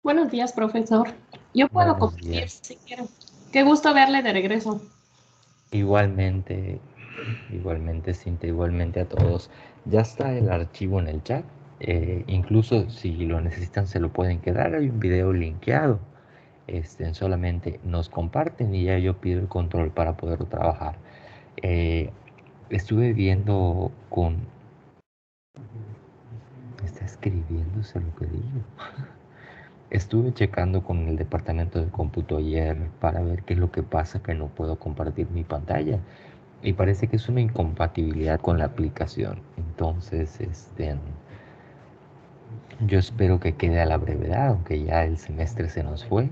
Buenos días, profesor. Yo puedo Buenos compartir días. si quiero. Qué gusto verle de regreso. Igualmente, Cintia, igualmente a todos. Ya está el archivo en el chat. Incluso si lo necesitan se lo pueden quedar. Hay un video linkeado. Solamente nos comparten y ya yo pido el control para poder trabajar. Eh, Estuve viendo con... Está escribiéndose lo que digo. Estuve checando con el departamento de cómputo ayer para ver qué es lo que pasa que no puedo compartir mi pantalla. Y parece que es una incompatibilidad con la aplicación. Entonces, yo espero que quede a la brevedad, aunque ya el semestre se nos fue.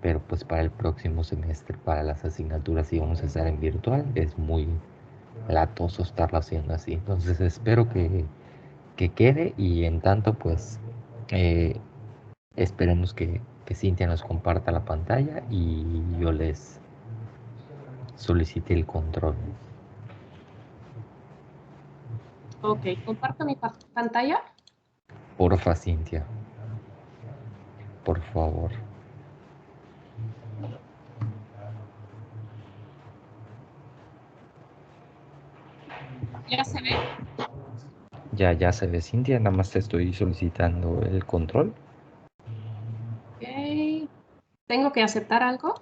Pero pues para el próximo semestre, para las asignaturas, si vamos a estar en virtual, es muy latoso estarlo haciendo así. Entonces espero que quede y en tanto pues eh, esperemos que Cintia nos comparta la pantalla y yo les solicite el control. Ok, comparto mi pantalla. Porfa, Cintia, por favor. Ya se ve. Ya se ve, Cintia, nada más te estoy solicitando el control. Ok. ¿Tengo que aceptar algo?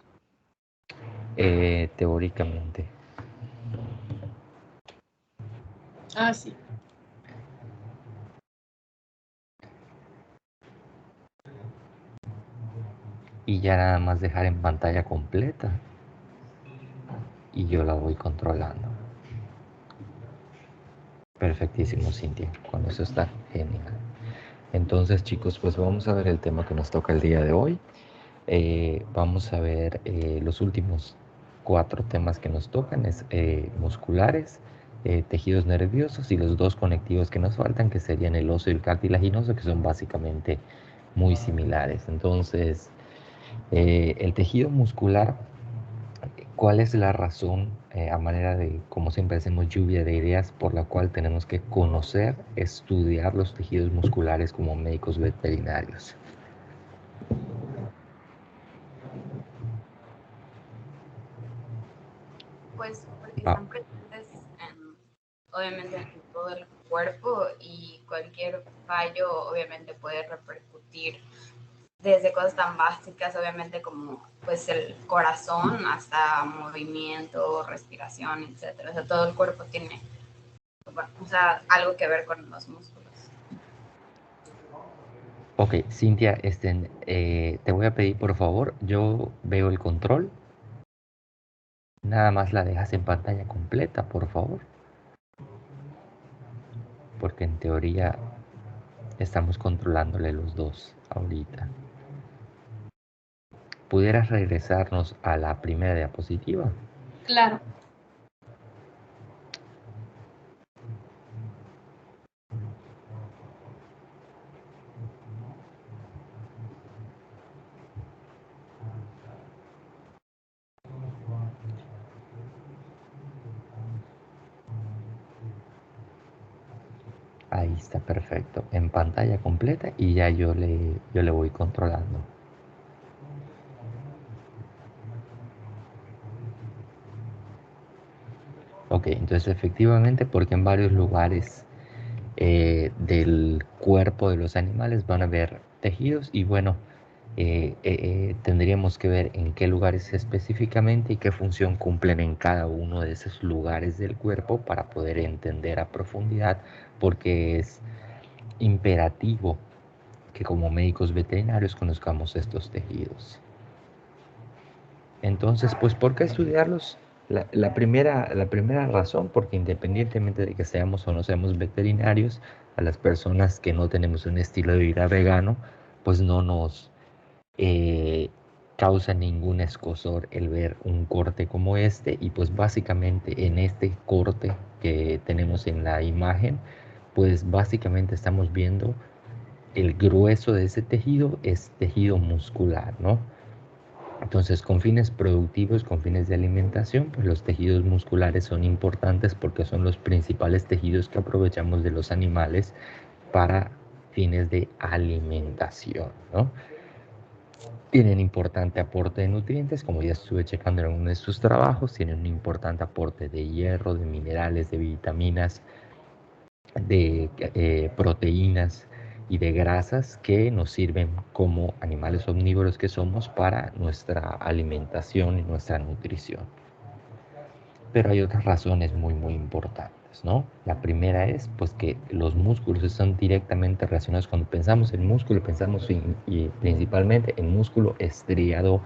Teóricamente. Ah, sí. Y ya nada más dejar en pantalla completa. Y yo la voy controlando. Perfectísimo, Cintia. Con eso está genial. Entonces, chicos, pues vamos a ver el tema que nos toca el día de hoy. Vamos a ver los últimos 4 temas que nos tocan, es musculares, tejidos nerviosos y los 2 conectivos que nos faltan, que serían el óseo y el cartilaginoso, que son básicamente muy similares. Entonces, el tejido muscular, ¿cuál es la razón, a manera de, como siempre hacemos lluvia de ideas, por la cual tenemos que conocer, estudiar los tejidos musculares como médicos veterinarios? Pues porque Ah, están presentes obviamente en todo el cuerpo y cualquier fallo obviamente puede repercutir desde cosas tan básicas obviamente como pues el corazón hasta movimiento, respiración, etcétera. O sea, todo el cuerpo tiene, bueno, o sea, algo que ver con los músculos. ok, Cintia, te voy a pedir por favor, yo veo el control, nada más la dejas en pantalla completa, por favor, porque en teoría estamos controlándole los dos ahorita. ¿Pudieras regresarnos a la primera diapositiva? Claro. Ahí está, perfecto, en pantalla completa y ya yo le voy controlando. Ok, entonces efectivamente, porque en varios lugares del cuerpo de los animales van a haber tejidos y bueno, tendríamos que ver en qué lugares específicamente y qué función cumplen en cada uno de esos lugares del cuerpo para poder entender a profundidad, porque es imperativo que como médicos veterinarios conozcamos estos tejidos. Entonces, pues, ¿por qué estudiarlos? La primera razón, porque independientemente de que seamos o no seamos veterinarios, a las personas que no tenemos un estilo de vida vegano, pues no nos causa ningún escozor el ver un corte como este. Y pues básicamente en este corte que tenemos en la imagen, pues básicamente estamos viendo el grueso de ese tejido es tejido muscular, ¿no? Entonces, con fines productivos, con fines de alimentación, pues los tejidos musculares son importantes porque son los principales tejidos que aprovechamos de los animales para fines de alimentación, ¿no? Tienen importante aporte de nutrientes, como ya estuve checando en uno de sus trabajos, tienen un importante aporte de hierro, de minerales, de vitaminas, de proteínas y de grasas que nos sirven como animales omnívoros que somos para nuestra alimentación y nuestra nutrición. Pero hay otras razones muy importantes, ¿no? La primera es pues que los músculos están directamente relacionados. Cuando pensamos en músculo, pensamos y principalmente en músculo estriado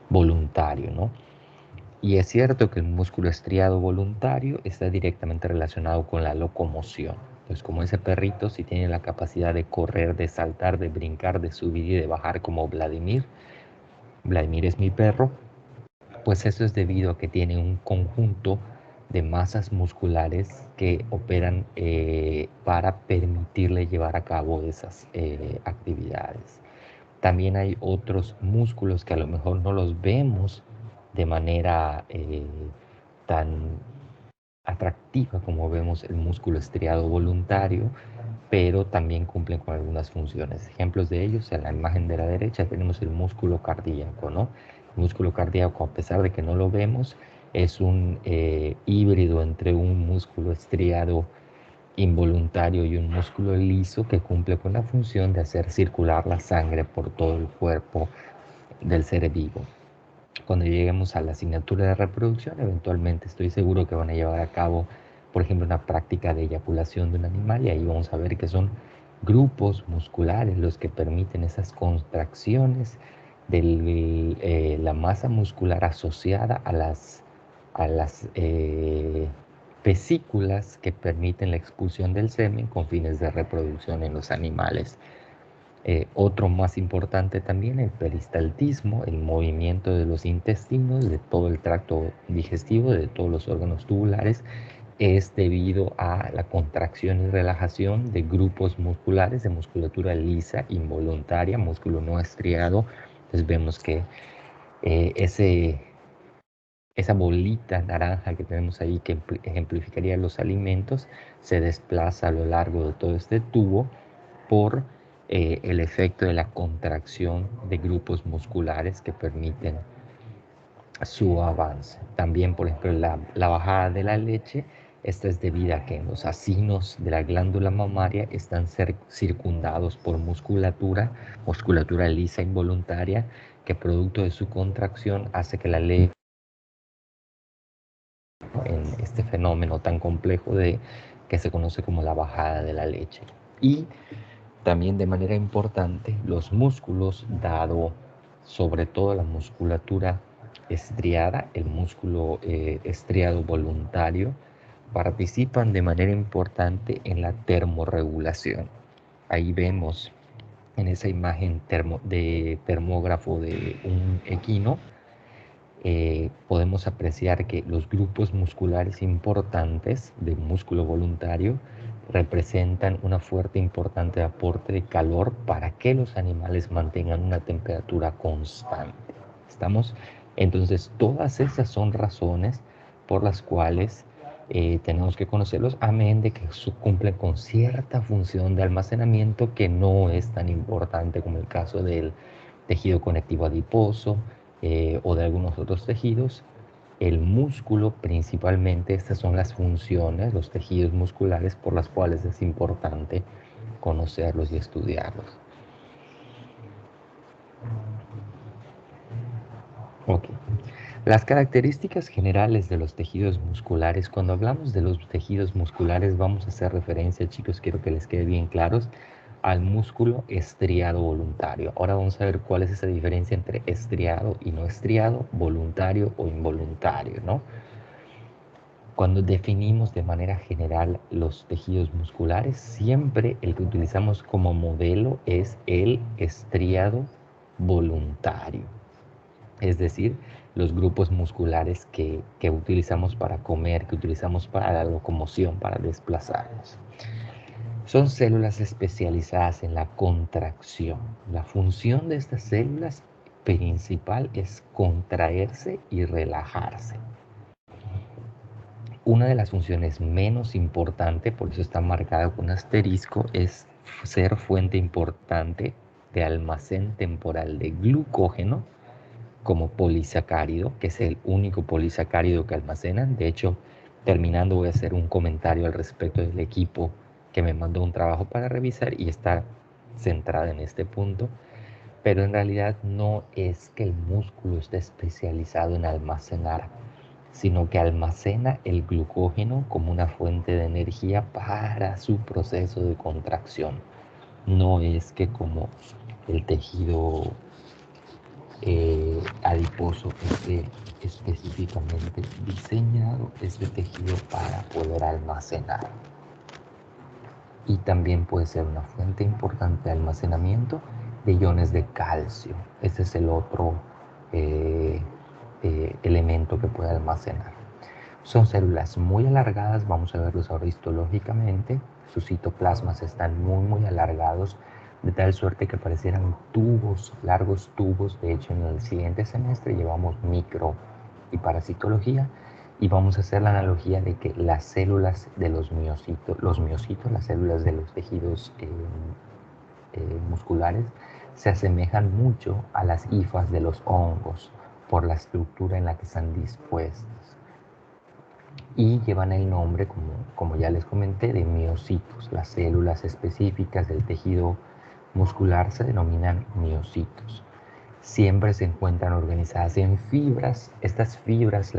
voluntario, ¿no? Y es cierto que el músculo estriado voluntario está directamente relacionado con la locomoción. Entonces, como ese perrito sí tiene la capacidad de correr, de saltar, de brincar, de subir y de bajar como Vladimir, Vladimir es mi perro, pues eso es debido a que tiene un conjunto de masas musculares que operan para permitirle llevar a cabo esas actividades. También hay otros músculos que a lo mejor no los vemos de manera tan atractiva como vemos el músculo estriado voluntario, pero también cumplen con algunas funciones. Ejemplos de ellos, en la imagen de la derecha tenemos el músculo cardíaco, ¿no? El músculo cardíaco, a pesar de que no lo vemos, es un híbrido entre un músculo estriado involuntario y un músculo liso que cumple con la función de hacer circular la sangre por todo el cuerpo del ser vivo. Cuando lleguemos a la asignatura de reproducción, eventualmente estoy seguro que van a llevar a cabo, por ejemplo, una práctica de eyaculación de un animal y ahí vamos a ver que son grupos musculares los que permiten esas contracciones de la masa muscular asociada a las vesículas que permiten la expulsión del semen con fines de reproducción en los animales. Otro más importante también, el peristaltismo, el movimiento de los intestinos, de todo el tracto digestivo, de todos los órganos tubulares, es debido a la contracción y relajación de grupos musculares, de musculatura lisa, involuntaria, músculo no estriado. Entonces vemos que esa bolita naranja que tenemos ahí que ejemplificaría los alimentos se desplaza a lo largo de todo este tubo por el efecto de la contracción de grupos musculares que permiten su avance. También, por ejemplo, la bajada de la leche, esta es debida a que los acinos de la glándula mamaria están circundados por musculatura lisa involuntaria, que producto de su contracción hace que la leche, en este fenómeno tan complejo que se conoce como la bajada de la leche. Y también de manera importante, los músculos, dado sobre todo la musculatura estriada, el músculo estriado voluntario, participan de manera importante en la termorregulación. Ahí vemos en esa imagen de termógrafo de un equino, podemos apreciar que los grupos musculares importantes del músculo voluntario representan una fuerte importante aporte de calor para que los animales mantengan una temperatura constante. ¿Estamos? Entonces, todas esas son razones por las cuales tenemos que conocerlos, amén de que cumplen con cierta función de almacenamiento que no es tan importante como el caso del tejido conectivo adiposo, o de algunos otros tejidos. El músculo principalmente, estas son las funciones, los tejidos musculares por las cuales es importante conocerlos y estudiarlos. Ok. Las características generales de los tejidos musculares. Cuando hablamos de los tejidos musculares vamos a hacer referencia, chicos, quiero que les quede bien claros, al músculo estriado voluntario. Ahora vamos a ver cuál es esa diferencia entre estriado y no estriado, voluntario o involuntario, ¿no? Cuando definimos de manera general los tejidos musculares, siempre el que utilizamos como modelo es el estriado voluntario. Es decir, los grupos musculares que utilizamos para comer, que utilizamos para la locomoción, para desplazarnos. Son células especializadas en la contracción. La función de estas células principal es contraerse y relajarse. Una de las funciones menos importantes, por eso está marcada con asterisco, es ser fuente importante de almacén temporal de glucógeno como polisacárido, que es el único polisacárido que almacenan. De hecho, terminando voy a hacer un comentario al respecto del equipo que me mandó un trabajo para revisar y está centrada en este punto. Pero en realidad no es que el músculo esté especializado en almacenar, sino que almacena el glucógeno como una fuente de energía para su proceso de contracción. No es que como el tejido adiposo esté específicamente diseñado este tejido para poder almacenar. Y también puede ser una fuente importante de almacenamiento de iones de calcio. Ese es el otro elemento que puede almacenar. Son células muy alargadas, vamos a verlos ahora histológicamente. Sus citoplasmas están muy alargados, de tal suerte que parecieran tubos, largos tubos. De hecho, en el siguiente semestre llevamos micro y parasitología y vamos a hacer la analogía de que las células de los miocitos, las células de los tejidos musculares, se asemejan mucho a las hifas de los hongos por la estructura en la que están dispuestas. Y llevan el nombre, como ya les comenté, de miocitos. Las células específicas del tejido muscular se denominan miocitos. Siempre se encuentran organizadas en fibras. Estas fibras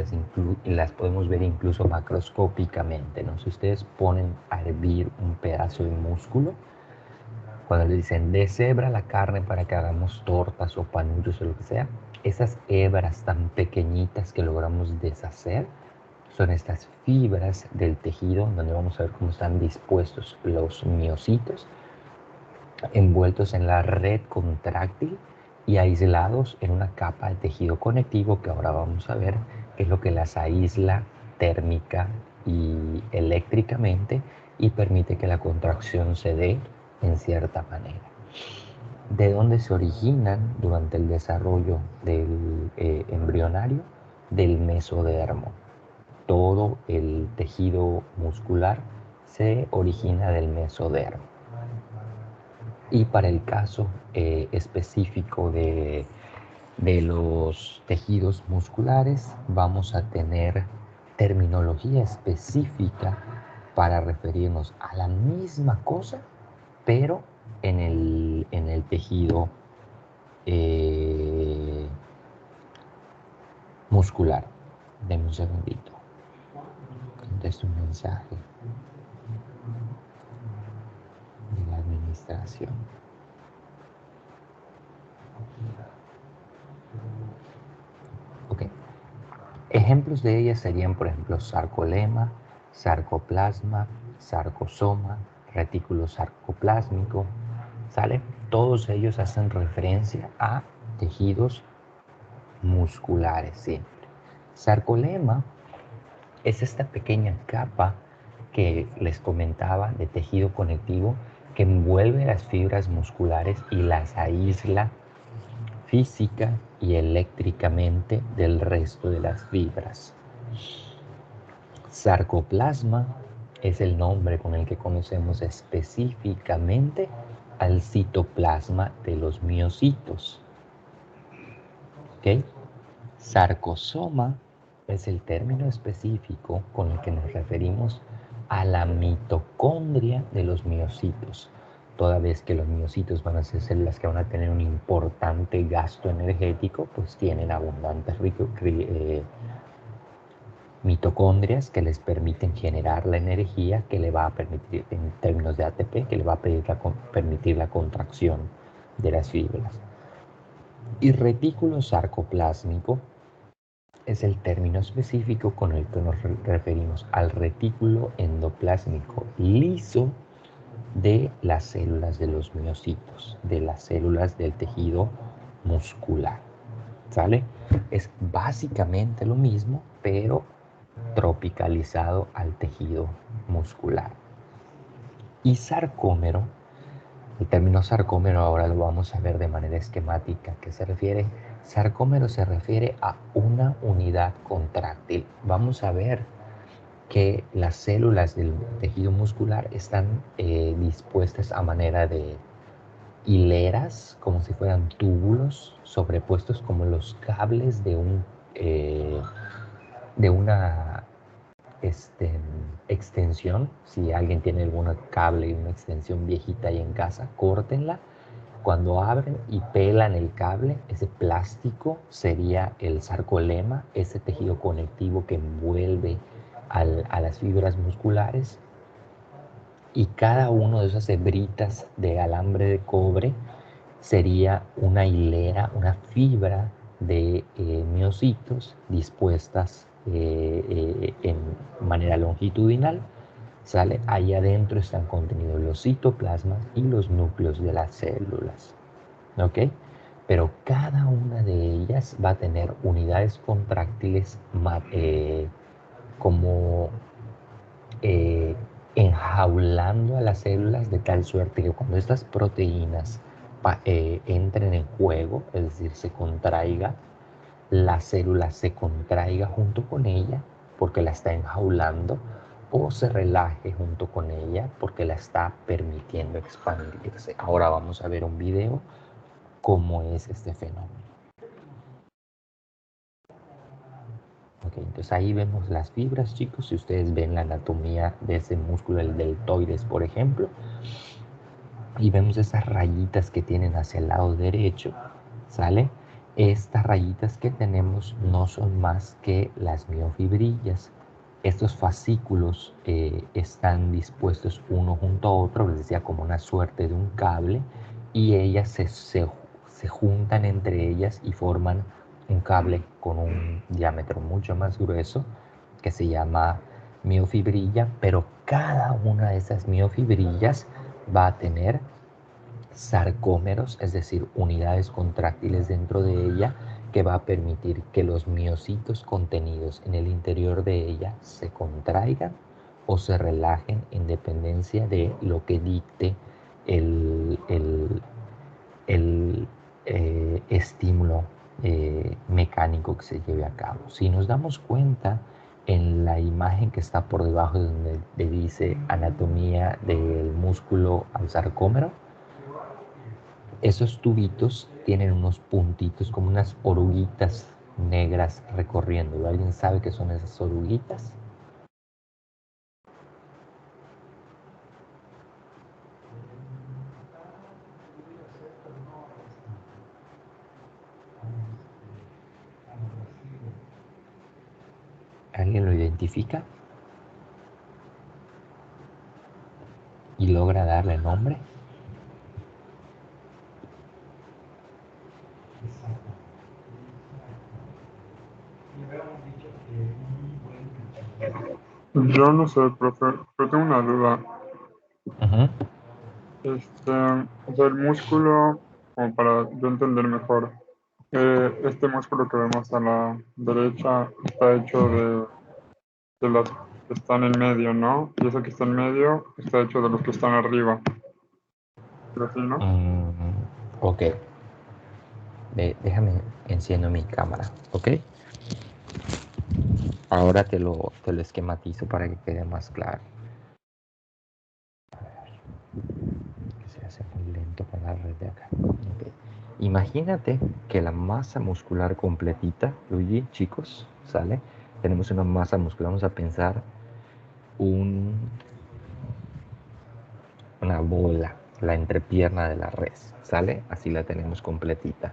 las podemos ver incluso macroscópicamente, ¿no? Si ustedes ponen a hervir un pedazo de músculo, cuando le dicen deshebra la carne para que hagamos tortas o panullos o lo que sea, esas hebras tan pequeñitas que logramos deshacer son estas fibras del tejido, donde vamos a ver cómo están dispuestos los miocitos, envueltos en la red contráctil y aislados en una capa de tejido conectivo que ahora vamos a ver qué es lo que las aísla térmica y eléctricamente y permite que la contracción se dé en cierta manera. ¿De dónde se originan durante el desarrollo del embrionario? Del mesodermo. Todo el tejido muscular se origina del mesodermo. Y para el caso específico de los tejidos musculares, vamos a tener terminología específica para referirnos a la misma cosa, pero en el tejido muscular. Denme un segundito. Contesto un mensaje de la administración. Ok. Ejemplos de ellas serían, por ejemplo, sarcolema, sarcoplasma, sarcosoma, retículo sarcoplásmico, ¿sale? Todos ellos hacen referencia a tejidos musculares siempre. Sarcolema es esta pequeña capa que les comentaba de tejido conectivo que envuelve las fibras musculares y las aísla física y eléctricamente del resto de las fibras. Sarcoplasma es el nombre con el que conocemos específicamente al citoplasma de los miocitos. ¿Okay? Sarcosoma es el término específico con el que nos referimos a la mitocondria de los miocitos. Toda vez que los miocitos van a ser células que van a tener un importante gasto energético, pues tienen abundantes mitocondrias que les permiten generar la energía que le va a permitir, en términos de ATP, que le va a permitir la contracción de las fibras. Y retículo sarcoplásmico es el término específico con el que nos referimos al retículo endoplásmico liso de las células de los miocitos, de las células del tejido muscular. ¿Sale? Es básicamente lo mismo, pero tropicalizado al tejido muscular. Y sarcómero, el término sarcómero ahora lo vamos a ver de manera esquemática. ¿Qué se refiere? Sarcómero se refiere a una unidad contráctil. Vamos a ver que las células del tejido muscular están dispuestas a manera de hileras, como si fueran túbulos sobrepuestos como los cables de una extensión. Si alguien tiene algún cable y una extensión viejita ahí en casa, córtenla. Cuando abren y pelan el cable, ese plástico sería el sarcolema, ese tejido conectivo que envuelve a las fibras musculares, y cada uno de esas hebritas de alambre de cobre sería una hilera, una fibra de miocitos dispuestas en manera longitudinal, ¿sale? Ahí adentro están contenidos los citoplasmas y los núcleos de las células, ¿ok? Pero cada una de ellas va a tener unidades contráctiles como enjaulando a las células de tal suerte que cuando estas proteínas entren en juego, es decir, se contraiga, la célula se contraiga junto con ella porque la está enjaulando, o se relaje junto con ella porque la está permitiendo expandirse. Ahora vamos a ver un video cómo es este fenómeno. Ok, entonces ahí vemos las fibras, chicos. Si ustedes ven la anatomía de ese músculo, el deltoides, por ejemplo, y vemos esas rayitas que tienen hacia el lado derecho, ¿sale? Estas rayitas que tenemos no son más que las miofibrillas. Estos fascículos están dispuestos uno junto a otro, les decía, como una suerte de un cable, y ellas se juntan entre ellas y forman un cable con un diámetro mucho más grueso que se llama miofibrilla, pero cada una de esas miofibrillas va a tener sarcómeros, es decir, unidades contráctiles dentro de ella, que va a permitir que los miocitos contenidos en el interior de ella se contraigan o se relajen en dependencia de lo que dicte el estímulo mecánico que se lleve a cabo. Si nos damos cuenta en la imagen que está por debajo, donde le dice anatomía del músculo al sarcómero, esos tubitos tienen unos puntitos como unas oruguitas negras recorriendo. ¿Alguien sabe qué son esas oruguitas? ¿Alguien lo identifica? ¿Y logra darle nombre? Yo no sé, profe, pero tengo una duda. Uh-huh. O sea, el músculo, como para yo entender mejor, este músculo que vemos a la derecha está hecho de los que están en medio, ¿no? Y eso que está en medio está hecho de los que están arriba. ¿Pero así, no? Ok. Déjame enciendo mi cámara, ¿ok? Ahora te lo esquematizo para que quede más claro. A ver, que se hace muy lento con la red de acá. Okay. Imagínate que la masa muscular completita, Luigi, chicos, ¿sale? Tenemos una masa muscular, vamos a pensar una bola, la entrepierna de la res, ¿sale? Así la tenemos completita.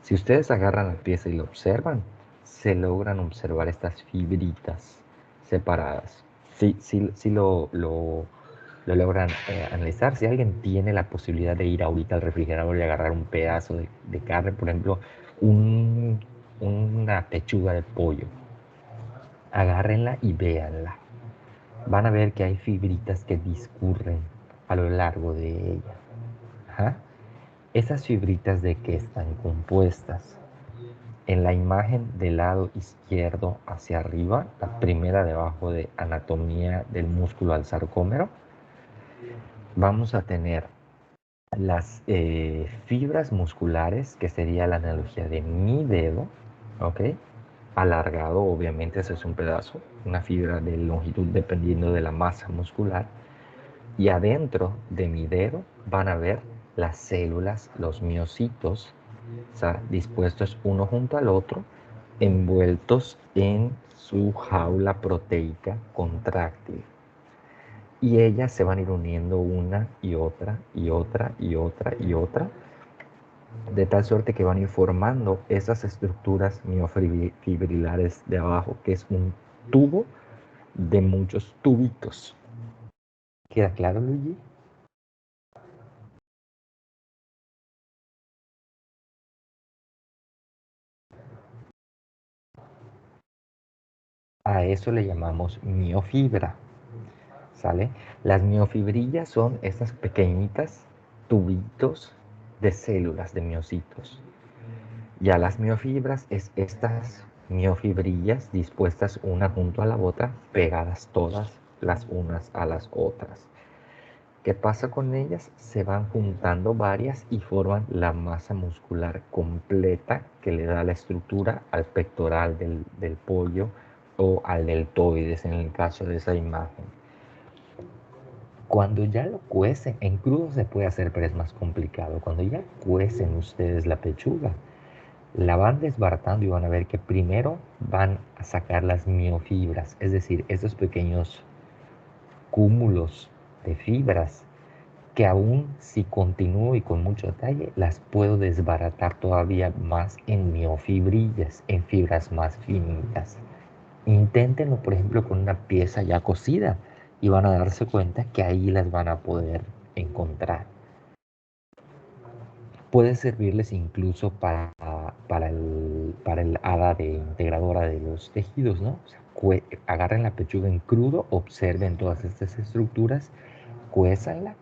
Si ustedes agarran la pieza y lo observan, se logran observar estas fibritas separadas. Sí lo logran analizar. Si alguien tiene la posibilidad de ir ahorita al refrigerador y agarrar un pedazo de carne, por ejemplo, una pechuga de pollo, agárrenla y véanla. Van a ver que hay fibritas que discurren a lo largo de ella. Ajá. Esas fibritas, ¿de qué están compuestas? En la imagen del lado izquierdo hacia arriba, la primera debajo de anatomía del músculo al sarcómero, vamos a tener las fibras musculares, que sería la analogía de mi dedo, ¿ok? Alargado, obviamente, eso es un pedazo, una fibra de longitud dependiendo de la masa muscular. Y adentro de mi dedo van a ver las células, los miocitos, dispuestos uno junto al otro, envueltos en su jaula proteica contráctil. Y ellas se van a ir uniendo una y otra y otra y otra y otra, de tal suerte que van a ir formando esas estructuras miofibrilares de abajo, que es un tubo de muchos tubitos. ¿Queda claro, Luigi? A eso le llamamos miofibra, ¿sale? Las miofibrillas son estas pequeñitas tubitos de células, de miocitos. Ya las miofibras es estas miofibrillas dispuestas una junto a la otra, pegadas todas las unas a las otras. ¿Qué pasa con ellas? Se van juntando varias y forman la masa muscular completa que le da la estructura al pectoral del pollo o al deltoides en el caso de esa imagen. Cuando ya lo cuecen, en crudo se puede hacer, pero es más complicado. Cuando ya cuecen ustedes la pechuga, la van desbaratando y van a ver que primero van a sacar las miofibras, es decir, esos pequeños cúmulos de fibras que aún si continúo y con mucho detalle, las puedo desbaratar todavía más en miofibrillas, en fibras más finitas. Inténtenlo, por ejemplo, con una pieza ya cocida y van a darse cuenta que ahí las van a poder encontrar. Puede servirles incluso para el hada de integradora de los tejidos, ¿no? O sea, agarren la pechuga en crudo, observen todas estas estructuras, cuézanla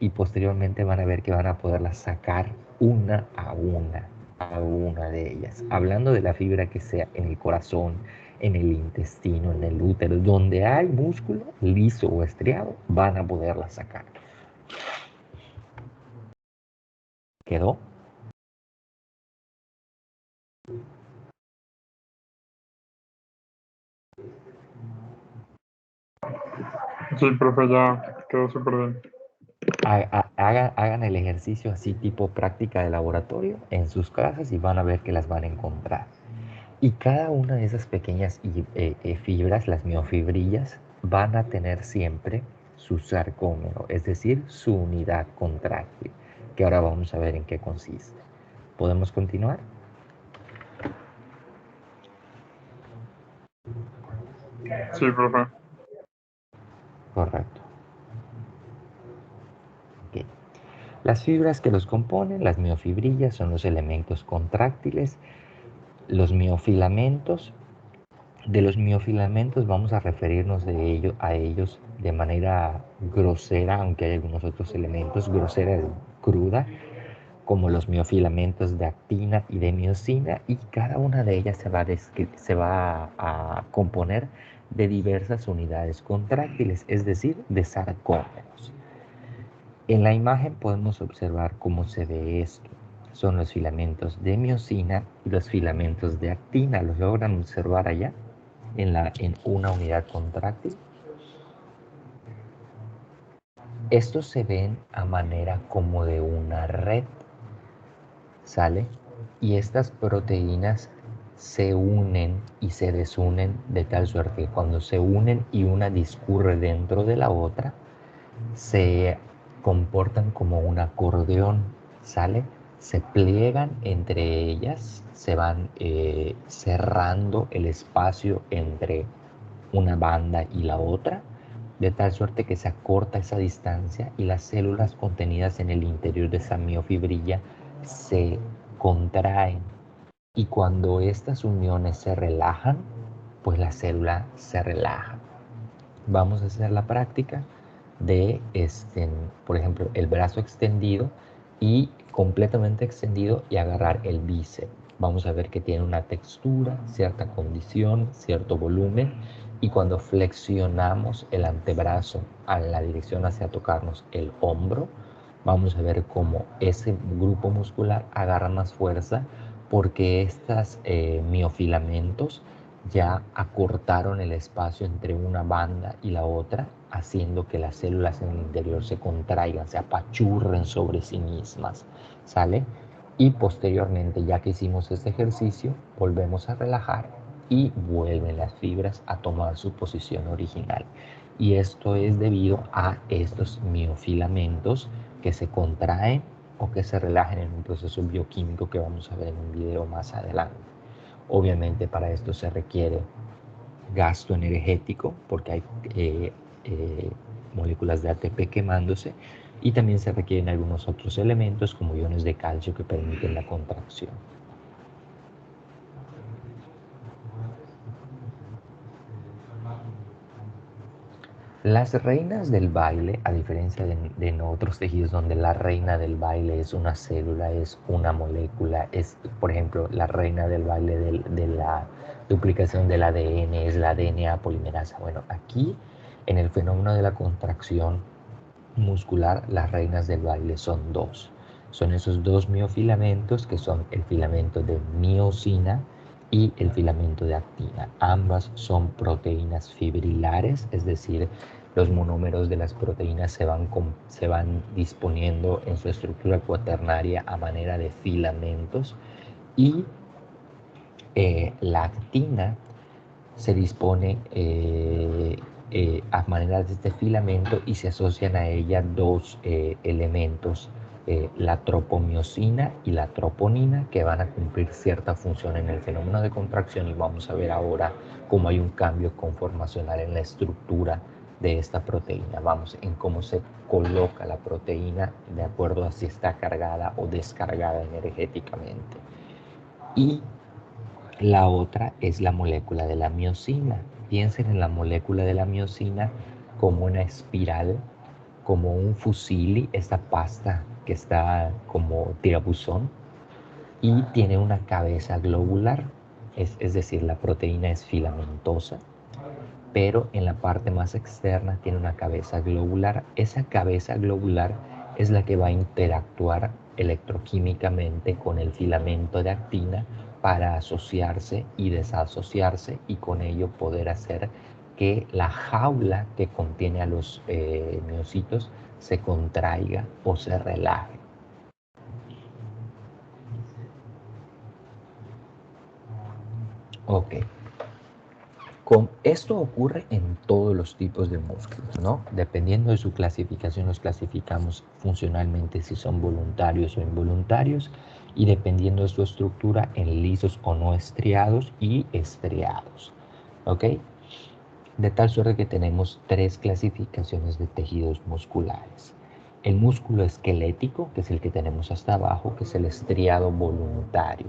y posteriormente van a ver que van a poderlas sacar una a una de ellas. Hablando de la fibra que sea en el corazón, en el intestino, en el útero, donde hay músculo liso o estriado, van a poderla sacar. ¿Quedó? Sí, profe, ya quedó súper bien. Hagan el ejercicio así tipo práctica de laboratorio en sus casas y van a ver que las van a encontrar. Y cada una de esas pequeñas fibras, las miofibrillas, van a tener siempre su sarcómero, es decir, su unidad contráctil, que ahora vamos a ver en qué consiste. ¿Podemos continuar? Sí, profe. Correcto. Okay. Las fibras que los componen, las miofibrillas, son los elementos contráctiles. Los miofilamentos, de los miofilamentos vamos a referirnos a ellos de manera grosera, aunque hay algunos otros elementos, grosera y cruda, como los miofilamentos de actina y de miosina, y cada una de ellas se va a componer de diversas unidades contráctiles, es decir, de sarcómeros. En la imagen podemos observar cómo se ve esto. Son los filamentos de miosina y los filamentos de actina. ¿Los logran observar allá en una unidad contráctil? Estos se ven a manera como de una red, ¿sale? Y estas proteínas se unen y se desunen de tal suerte que cuando se unen y una discurre dentro de la otra, se comportan como un acordeón, ¿sale? Se pliegan entre ellas, se van cerrando el espacio entre una banda y la otra, de tal suerte que se acorta esa distancia y las células contenidas en el interior de esa miofibrilla se contraen. Y cuando estas uniones se relajan, pues la célula se relaja. Vamos a hacer la práctica de, por ejemplo, el brazo extendido y completamente extendido y agarrar el bíceps. Vamos a ver que tiene una textura, cierta condición, cierto volumen, y cuando flexionamos el antebrazo a la dirección hacia tocarnos el hombro, vamos a ver cómo ese grupo muscular agarra más fuerza porque estos miofilamentos ya acortaron el espacio entre una banda y la otra haciendo que las células en el interior se contraigan, se apachurren sobre sí mismas, ¿sale? Y posteriormente, ya que hicimos este ejercicio, volvemos a relajar y vuelven las fibras a tomar su posición original. Y esto es debido a estos miofilamentos que se contraen o que se relajan en un proceso bioquímico que vamos a ver en un video más adelante. Obviamente para esto se requiere gasto energético porque hay moléculas de ATP quemándose, y también se requieren algunos otros elementos como iones de calcio que permiten la contracción. Las reinas del baile, a diferencia de en otros tejidos donde la reina del baile es una célula, es una molécula, es, por ejemplo, la reina del baile de la duplicación del ADN es la DNA polimerasa. Bueno, aquí en el fenómeno de la contracción muscular, las reinas del baile son dos. Son esos dos miofilamentos que son el filamento de miosina y el filamento de actina. Ambas son proteínas fibrilares, es decir, los monómeros de las proteínas se van disponiendo en su estructura cuaternaria a manera de filamentos, y la actina se dispone a manera de este filamento, y se asocian a ella dos elementos, la tropomiosina y la troponina, que van a cumplir cierta función en el fenómeno de contracción, y vamos a ver ahora cómo hay un cambio conformacional en la estructura de esta proteína. Vamos en cómo se coloca la proteína de acuerdo a si está cargada o descargada energéticamente. Y la otra es la molécula de la miosina. Piensen en la molécula de la miosina como una espiral, como un fusili, esta pasta que está como tirabuzón, y tiene una cabeza globular, es decir, la proteína es filamentosa, pero en la parte más externa tiene una cabeza globular. Esa cabeza globular es la que va a interactuar electroquímicamente con el filamento de actina para asociarse y desasociarse, y con ello poder hacer que la jaula que contiene a los miocitos se contraiga o se relaje. Ok. Esto ocurre en todos los tipos de músculos, ¿no? Dependiendo de su clasificación, los clasificamos funcionalmente si son voluntarios o involuntarios, y dependiendo de su estructura en lisos o no estriados y estriados, ¿ok? De tal suerte que tenemos tres clasificaciones de tejidos musculares. El músculo esquelético, que es el que tenemos hasta abajo, que es el estriado voluntario.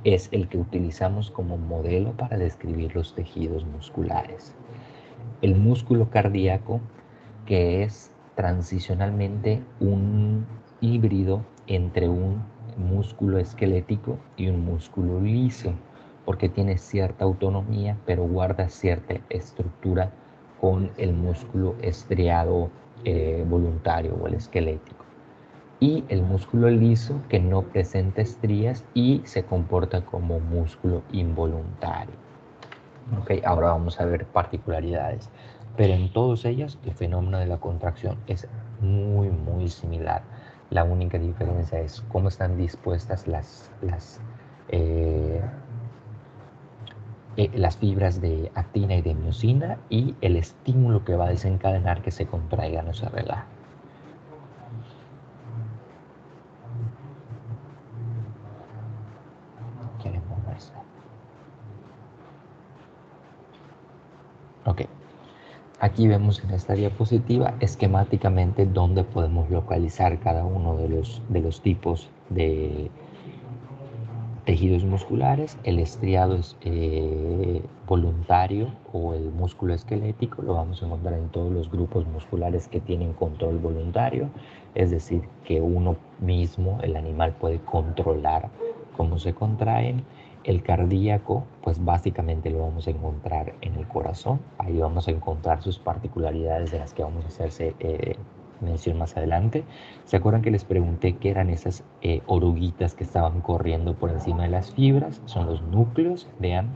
Es el que utilizamos como modelo para describir los tejidos musculares. El músculo cardíaco, que es transicionalmente un híbrido entre un músculo esquelético y un músculo liso, porque tiene cierta autonomía, pero guarda cierta estructura con el músculo estriado voluntario o el esquelético. Y el músculo liso, que no presenta estrías y se comporta como músculo involuntario. Okay, ahora vamos a ver particularidades, pero en todas ellas el fenómeno de la contracción es muy similar. La única diferencia es cómo están dispuestas las fibras de actina y de miosina, y el estímulo que va a desencadenar que se contraigan o se relajen. Ok, aquí vemos en esta diapositiva esquemáticamente dónde podemos localizar cada uno de los tipos de tejidos musculares. El estriado es voluntario, o el músculo esquelético lo vamos a encontrar en todos los grupos musculares que tienen control voluntario, es decir, que uno mismo, el animal, puede controlar cómo se contraen. El cardíaco, pues básicamente lo vamos a encontrar en el corazón. Ahí vamos a encontrar sus particularidades de las que vamos a hacerse mención más adelante. ¿Se acuerdan que les pregunté qué eran esas oruguitas que estaban corriendo por encima de las fibras? Son los núcleos. Vean,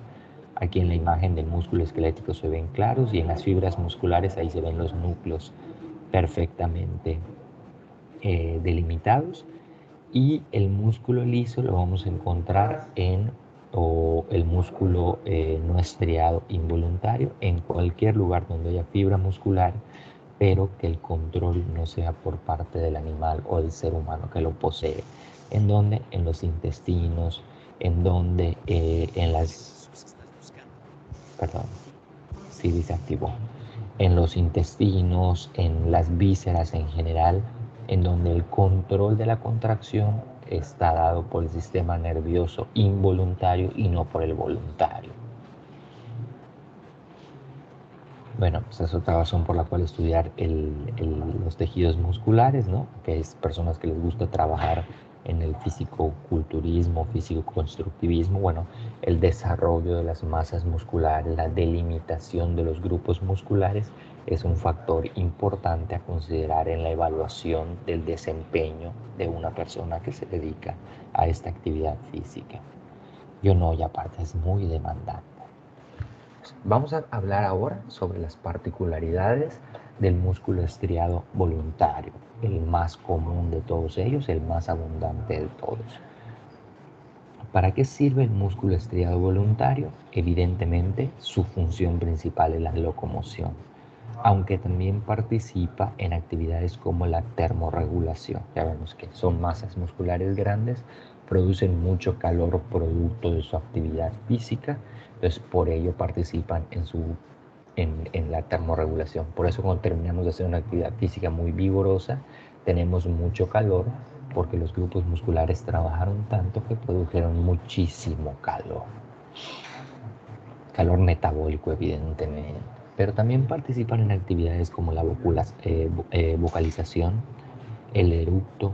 Aquí en la imagen del músculo esquelético se ven claros y en las fibras musculares ahí se ven los núcleos perfectamente delimitados. Y el músculo liso lo vamos a encontrar o el músculo no estriado involuntario en cualquier lugar donde haya fibra muscular, pero que el control no sea por parte del animal o del ser humano que lo posee. ¿En dónde? En los intestinos, en donde en las... Perdón, sí desactivó. En los intestinos, en las vísceras en general, en donde el control de la contracción está dado por el sistema nervioso involuntario y no por el voluntario. Bueno, pues es otra razón por la cual estudiar los tejidos musculares, ¿no? Que es personas que les gusta trabajar en el físico-culturismo, físico-constructivismo, bueno, el desarrollo de las masas musculares, la delimitación de los grupos musculares es un factor importante a considerar en la evaluación del desempeño de una persona que se dedica a esta actividad física. Yo no, y aparte es muy demandante. Vamos a hablar ahora sobre las particularidades del músculo estriado voluntario, el más común de todos ellos, el más abundante de todos. ¿Para qué sirve el músculo estriado voluntario? Evidentemente, su función principal es la locomoción, aunque también participa en actividades como la termorregulación. Ya vemos que son masas musculares grandes, producen mucho calor producto de su actividad física, entonces por ello participan en la termorregulación. Por eso cuando terminamos de hacer una actividad física muy vigorosa, tenemos mucho calor porque los grupos musculares trabajaron tanto que produjeron muchísimo calor. Calor metabólico, evidentemente. Pero también participan en actividades como la vocalización, el eructo,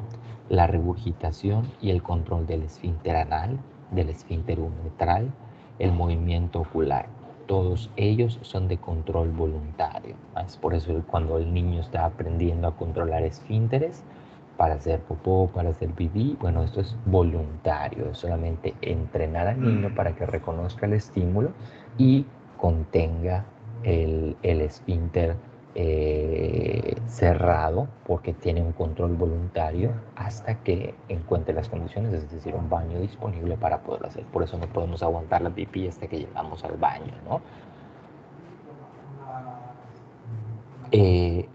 la regurgitación y el control del esfínter anal, del esfínter uretral, el movimiento ocular. Todos ellos son de control voluntario. Es por eso cuando el niño está aprendiendo a controlar esfínteres, para hacer popó, para hacer pipí, bueno, esto es voluntario, es solamente entrenar al niño para que reconozca el estímulo y contenga el esfínter cerrado, porque tiene un control voluntario hasta que encuentre las condiciones, es decir, un baño disponible para poderlo hacer. Por eso no podemos aguantar la pipí hasta que llegamos al baño, ¿no?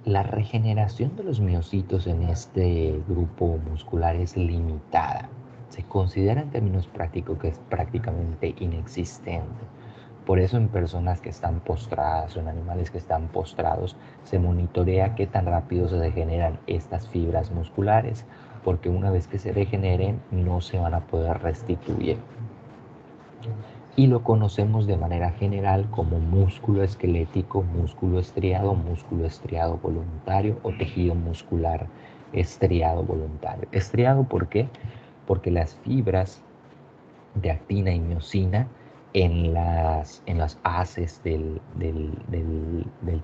La regeneración de los miocitos en este grupo muscular es limitada. Se considera en términos prácticos que es prácticamente inexistente. Por eso en personas que están postradas o en animales que están postrados se monitorea qué tan rápido se degeneran estas fibras musculares, porque una vez que se degeneren no se van a poder restituir. Y lo conocemos de manera general como músculo esquelético, músculo estriado voluntario o tejido muscular estriado voluntario. ¿Estriado por qué? Porque las fibras de actina y miosina en las haces del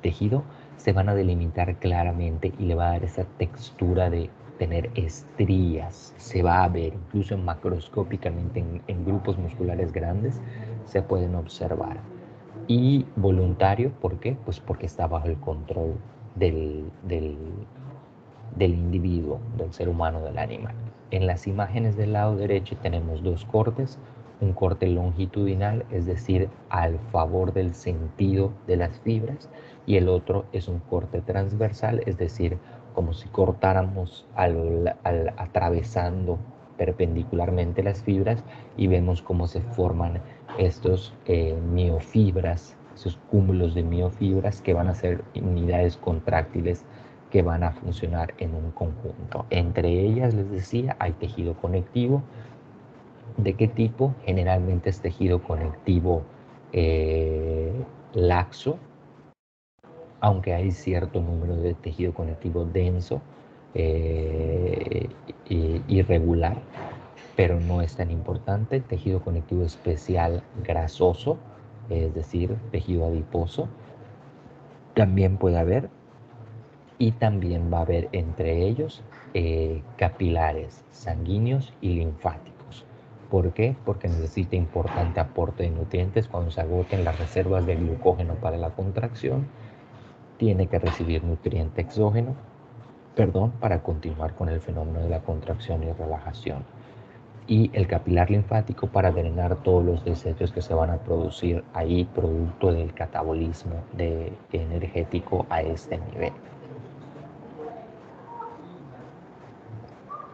tejido se van a delimitar claramente y le va a dar esa textura de tener estrías. Se va a ver, incluso macroscópicamente en grupos musculares grandes, se pueden observar. Y voluntario, ¿por qué? Pues porque está bajo el control del individuo, del ser humano, del animal. En las imágenes del lado derecho tenemos dos cortes, un corte longitudinal, es decir, al favor del sentido de las fibras, y el otro es un corte transversal, es decir, como si cortáramos atravesando perpendicularmente las fibras y vemos cómo se forman estos miofibras, esos cúmulos de miofibras que van a ser unidades contráctiles que van a funcionar en un conjunto. Entre ellas, les decía, hay tejido conectivo. ¿De qué tipo? Generalmente es tejido conectivo laxo, aunque hay cierto número de tejido conectivo denso, irregular, pero no es tan importante. Tejido conectivo especial grasoso, es decir, tejido adiposo, también puede haber. Y también va a haber entre ellos capilares sanguíneos y linfáticos. ¿Por qué? Porque necesita importante aporte de nutrientes. Cuando se agoten las reservas de glucógeno para la contracción, tiene que recibir nutriente exógeno, para continuar con el fenómeno de la contracción y relajación. Y el capilar linfático para drenar todos los desechos que se van a producir ahí producto del catabolismo energético a este nivel.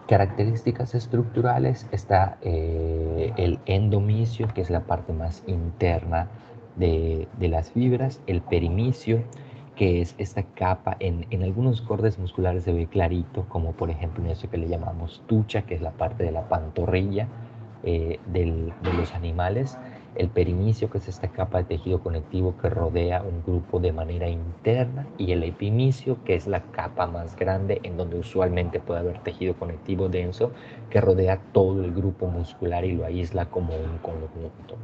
Características estructurales está el endomicio, que es la parte más interna de las fibras, el perimicio, que es esta capa, en algunos cortes musculares se ve clarito, como por ejemplo en eso que le llamamos tucha, que es la parte de la pantorrilla de los animales, el perimicio, que es esta capa de tejido conectivo que rodea un grupo de manera interna, y el epimicio, que es la capa más grande en donde usualmente puede haber tejido conectivo denso que rodea todo el grupo muscular y lo aísla como un conjunto.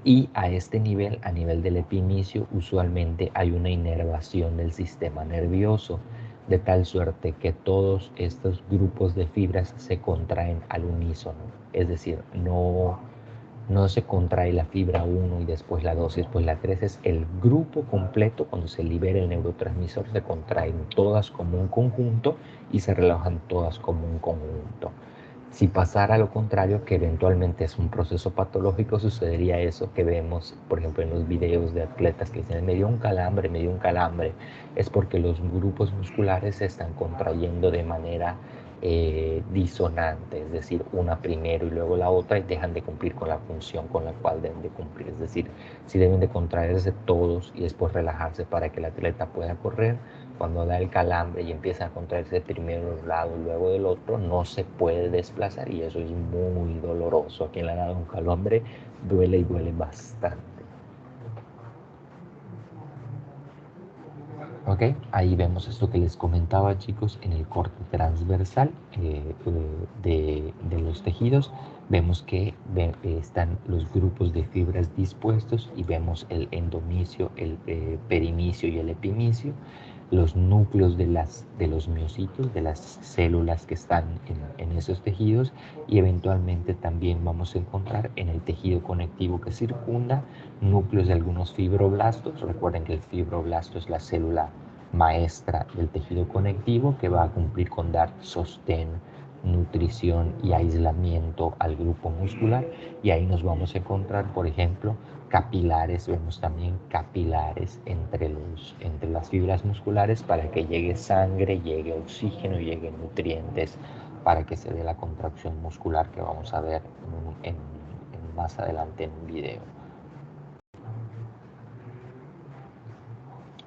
Y a este nivel, a nivel del epimicio, usualmente hay una inervación del sistema nervioso, de tal suerte que todos estos grupos de fibras se contraen al unísono. Es decir, no se contrae la fibra 1 y después la 2 y después la 3, es el grupo completo. Cuando se libera el neurotransmisor se contraen todas como un conjunto y se relajan todas como un conjunto. Si pasara lo contrario, que eventualmente es un proceso patológico, sucedería eso que vemos, por ejemplo, en los videos de atletas que dicen me dio un calambre, es porque los grupos musculares se están contrayendo de manera disonante, es decir, una primero y luego la otra, y dejan de cumplir con la función con la cual deben de cumplir. Es decir, si deben de contraerse todos y después relajarse para que el atleta pueda correr, cuando da el calambre y empieza a contraerse primero de un lado y luego del otro, no se puede desplazar, y eso es muy doloroso. A quien le ha dado un calambre duele y duele bastante. Ok, ahí vemos esto que les comentaba, chicos, en el corte transversal de los tejidos. Vemos que están los grupos de fibras dispuestos y vemos el endomicio, el perimicio y el epimicio, los núcleos de los miocitos, de las células que están en esos tejidos, y eventualmente también vamos a encontrar en el tejido conectivo que circunda núcleos de algunos fibroblastos. Recuerden que el fibroblasto es la célula maestra del tejido conectivo que va a cumplir con dar sostén, nutrición y aislamiento al grupo muscular, y ahí nos vamos a encontrar, por ejemplo, capilares. Vemos también capilares entre las fibras musculares para que llegue sangre, llegue oxígeno, llegue nutrientes para que se dé la contracción muscular que vamos a ver más adelante en un video.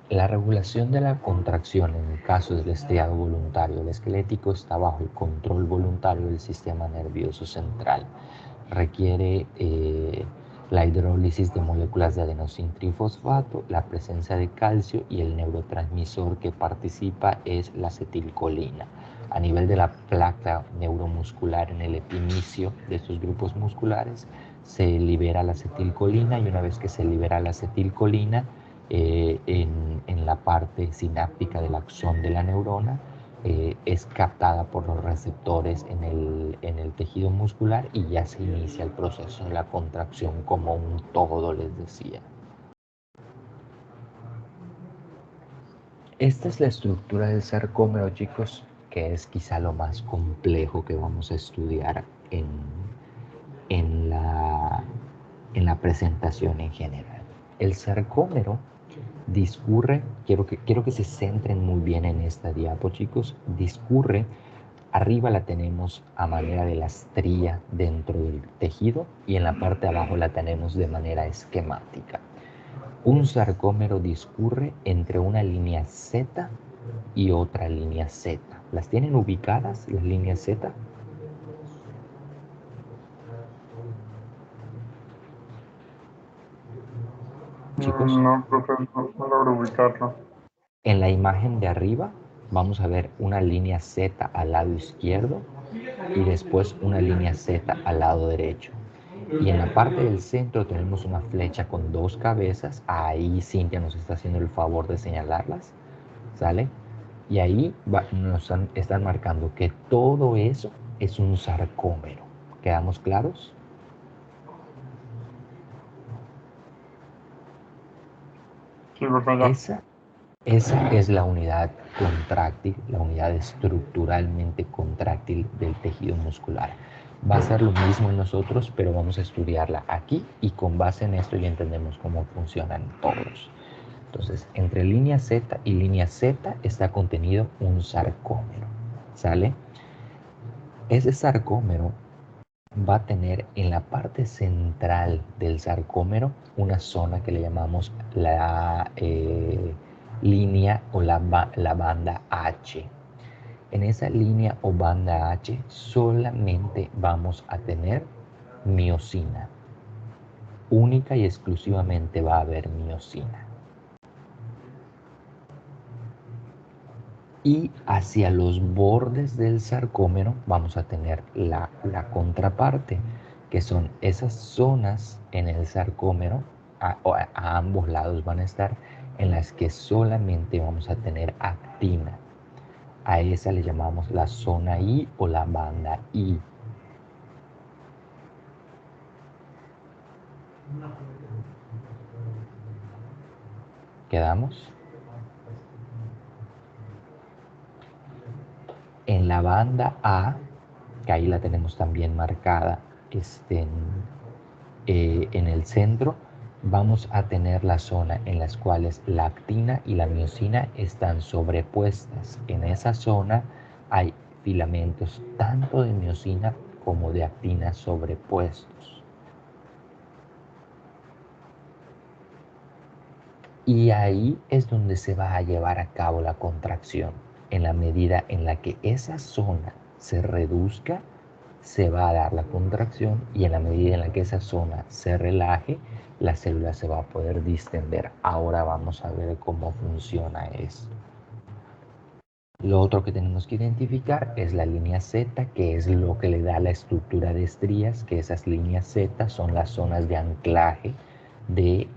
La regulación de la contracción en el caso del estriado voluntario del esquelético está bajo el control voluntario del sistema nervioso central. Requiere la hidrólisis de moléculas de adenosintrifosfato, la presencia de calcio, y el neurotransmisor que participa es la acetilcolina. A nivel de la placa neuromuscular en el epimicio de estos grupos musculares se libera la acetilcolina, y una vez que se libera la acetilcolina, en la parte sináptica del axón de la neurona, es captada por los receptores en el tejido muscular, y ya se inicia el proceso de la contracción como un todo, les decía. Esta es la estructura del sarcómero, chicos, que es quizá lo más complejo que vamos a estudiar en la presentación en general. El sarcómero discurre, quiero que se centren muy bien en esta diapo, chicos. Discurre, arriba la tenemos a manera de la estría dentro del tejido, y en la parte de abajo la tenemos de manera esquemática. Un sarcómero discurre entre una línea Z y otra línea Z. ¿Las tienen ubicadas las líneas Z? Chicos, no, profe, no logro ubicarlo. en la imagen de arriba vamos a ver una línea Z al lado izquierdo y después una línea Z al lado derecho. Y en la parte del centro tenemos una flecha con dos cabezas. Ahí Cintia nos está haciendo el favor de señalarlas, ¿sale? Y ahí están marcando que todo eso es un sarcómero. ¿Quedamos claros? Sí, perfecto. Esa es la unidad contráctil, la unidad estructuralmente contráctil del tejido muscular. Va a ser lo mismo en nosotros, pero vamos a estudiarla aquí y con base en esto ya entendemos cómo funcionan todos. Entonces, entre línea Z y línea Z está contenido un sarcómero, ¿sale? Ese sarcómero va a tener en la parte central del sarcómero una zona que le llamamos la línea o la banda H. En esa línea o banda H solamente vamos a tener miosina. Única y exclusivamente va a haber miosina. Y hacia los bordes del sarcómero vamos a tener la contraparte, que son esas zonas en el sarcómero, a ambos lados van a estar, en las que solamente vamos a tener actina. A esa le llamamos la zona I o la banda I. ¿Quedamos? En la banda A, que ahí la tenemos también marcada en el centro, vamos a tener la zona en las cuales la actina y la miosina están sobrepuestas. En esa zona hay filamentos tanto de miosina como de actina sobrepuestos. Y ahí es donde se va a llevar a cabo la contracción. En la medida en la que esa zona se reduzca, se va a dar la contracción, y en la medida en la que esa zona se relaje, la célula se va a poder distender. Ahora vamos a ver cómo funciona esto. Lo otro que tenemos que identificar es la línea Z, que es lo que le da la estructura de estrías, que esas líneas Z son las zonas de anclaje de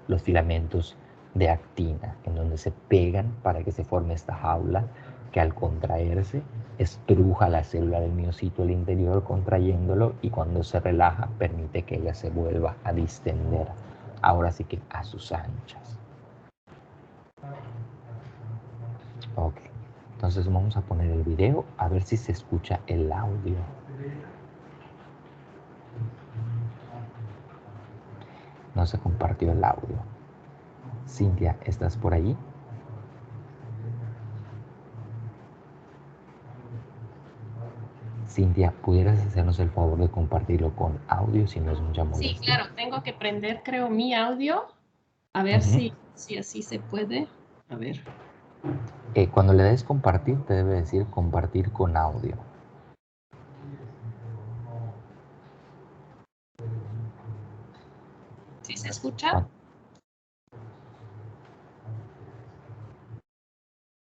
los filamentos de actina, en donde se pegan para que se forme esta jaula que al contraerse estruja la célula del miocito al interior contrayéndolo, y cuando se relaja permite que ella se vuelva a distender, ahora sí que a sus anchas. Ok, entonces vamos a poner el video a ver si se escucha el audio. No se compartió el audio. Cintia, ¿estás por ahí? Cintia, ¿pudieras hacernos el favor de compartirlo con audio si no es mucha molestia? Sí, claro, tengo que prender, creo, mi audio. A ver si así se puede. A ver. Cuando le des compartir, te debe decir compartir con audio. ¿Sí se escucha?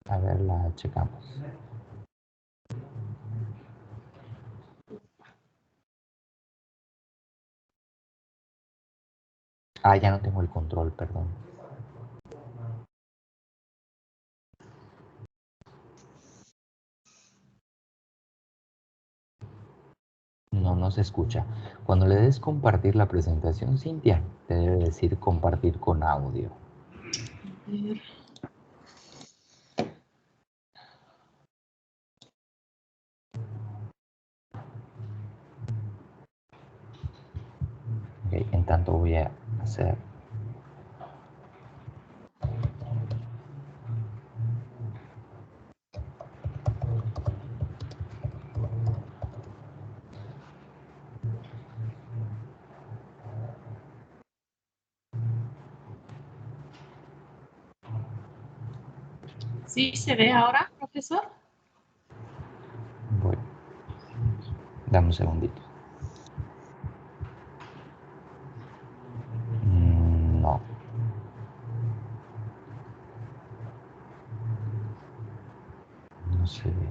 A ver, la checamos. Ah, ya no tengo el control, perdón. No se escucha. Cuando le des compartir la presentación, Cintia, te debe decir compartir con audio. A ver. Okay, en tanto voy a hacer... ¿Sí se ve ahora, profesor? Voy. Dame un segundito. No. No se ve.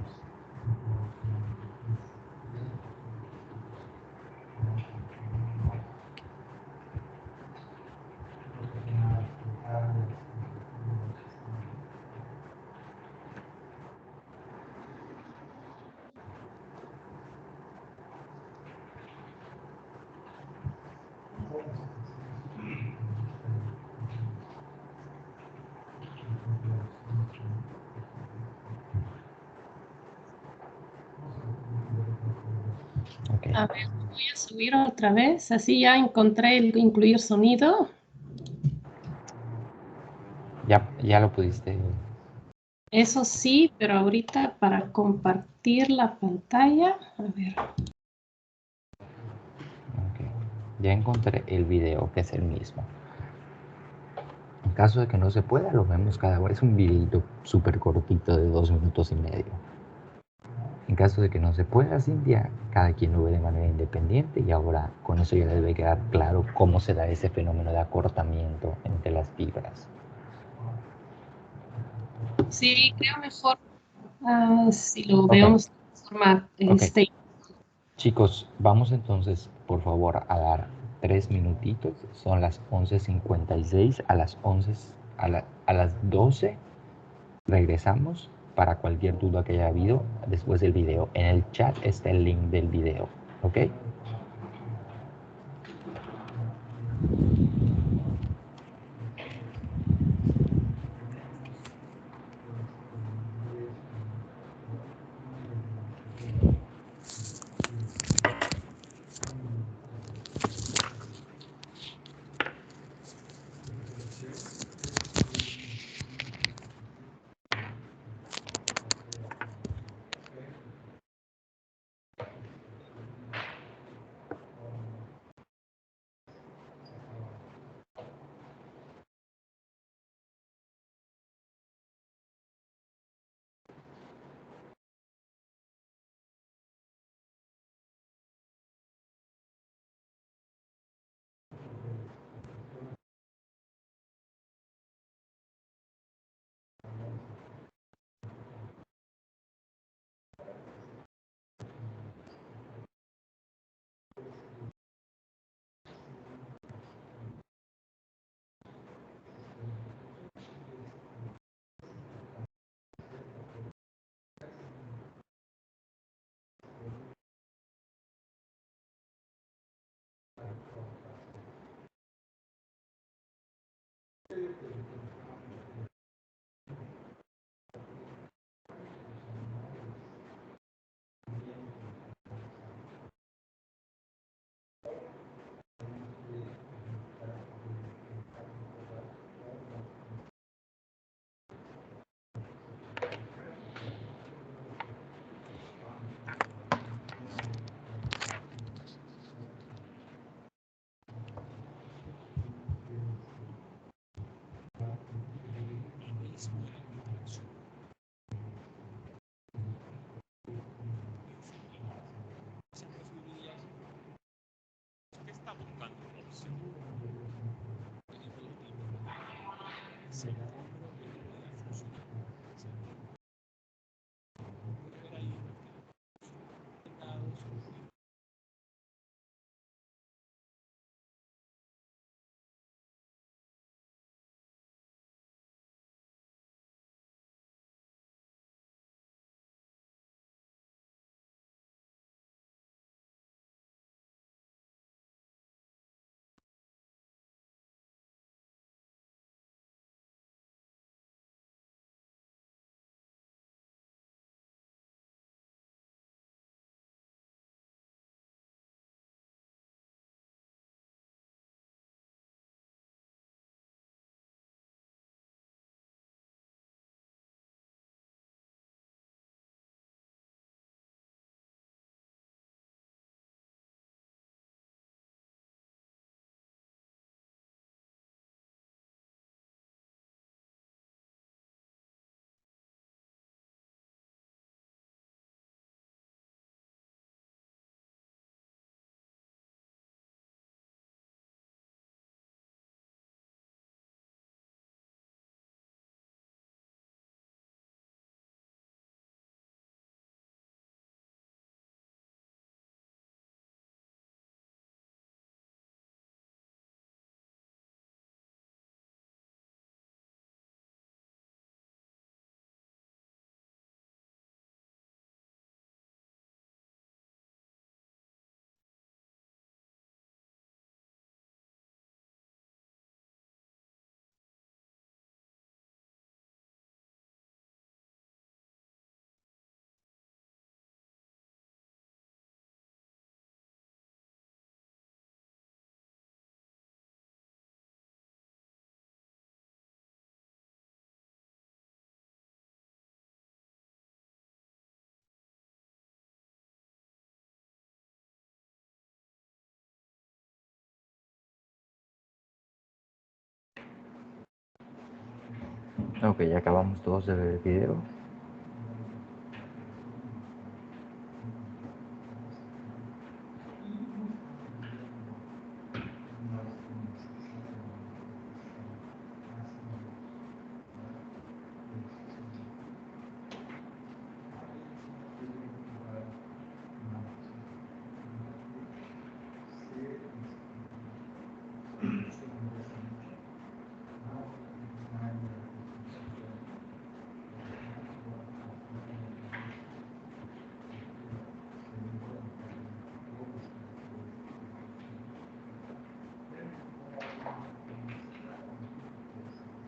A ver, voy a subir otra vez. Así ya encontré el incluir sonido. Ya lo pudiste. Eso sí, pero ahorita para compartir la pantalla, a ver. Okay. Ya encontré el video, que es el mismo. En caso de que no se pueda, lo vemos cada vez. Es un videito súper cortito de 2 minutos y medio. En caso de que no se pueda, Cintia, cada quien lo ve de manera independiente y ahora con eso ya debe quedar claro cómo se da ese fenómeno de acortamiento entre las fibras. Sí, creo mejor si lo Okay. vemos de forma Okay. Chicos, vamos entonces, por favor, a dar 3 minutitos. Son las 11:56. A las 11, a las 12 regresamos para cualquier duda que haya habido después del video. En el chat está el link del video. ¿Ok? Ok, ya acabamos todos de ver el video.